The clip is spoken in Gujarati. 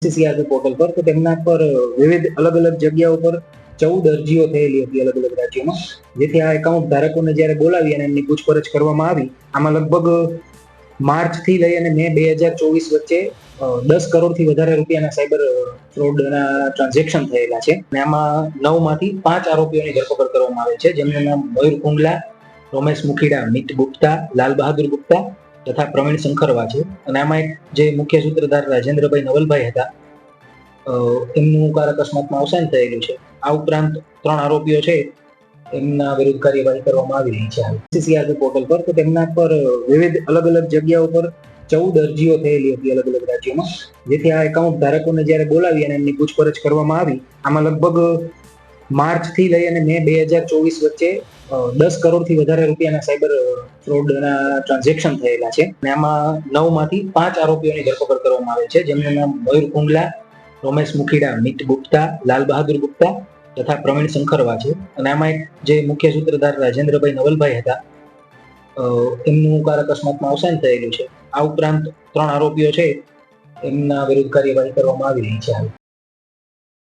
સીસીઆરપી પોર્ટલ પર તો તેમના પર વિવિધ અલગ અલગ જગ્યાઓ પર 14 અરજીઓ થયેલી હતી અલગ અલગ રાજ્યોમાં, જેથી આ એકાઉન્ટ ધારકોને જ્યારે બોલાવી અને એમની પૂછપરછ કરવામાં આવી, આમાં લગભગ માર્ચથી લઈ અને મે 2024 વચ્ચે 10 કરોડથી વધારે રૂપિયાના સાયબર ફ્રોડના ટ્રાન્ઝેક્શન થયેલા છે અને આમાં 9 માંથી 5 આરોપીઓની ધરપકડ કરવામાં આવે છે, જેમનું નામ મયુર કુંડલા, રોમેશ મુખીડા, મિત ગુપ્તા, લાલ બહાદુર ગુપ્તા તથા પ્રવીણ શંકરવા છે. અને આમાં એક જે મુખ્ય સૂત્રધાર રાજેન્દ્રભાઈ નવલભાઈ હતા, એમનું કાર અકસ્માતમાં અવસાન થયેલું છે. આ ઉપરાંત 3 આરોપીઓ છે, એમના વિરુદ્ધ કાર્યવાહી કરવામાં આવી રહી છે સીસીઆરપી પોર્ટલ પર. તો તેમના પર વિવિધ અલગ અલગ જગ્યાઓ પર 14 અરજીઓ થયેલી હતી અલગ અલગ રાજ્યોમાં, જેથી આ એકાઉન્ટ ધારકોને જ્યારે બોલાવી અને એમની પૂછપરછ કરવામાં આવી, આમાં લગભગ માર્ચથી લઈ અને મે 2024 વચ્ચે 10 કરોડથી વધારે રૂપિયાના સાયબર ફ્રોડના ટ્રાન્ઝેક્શન થયેલા છે અને આમાં 9 માંથી 5 આરોપીઓની ધરપકડ કરવામાં આવે છે, જેમનું નામ મયુર કુંડલા, રોમેશ મુખીડા, મિત ગુપ્તા, લાલ બહાદુર ગુપ્તા તથા પ્રવીણ શંકરવા છે. અને આમાં એક જે મુખ્ય સૂત્રધાર રાજેન્દ્રભાઈ નવલભાઈ હતા, એમનું કાર અકસ્માતમાં અવસાન થયેલું છે. આ ઉપરાંત 3 આરોપીઓ છે, એમના વિરુદ્ધ કાર્યવાહી કરવામાં આવી રહી છે.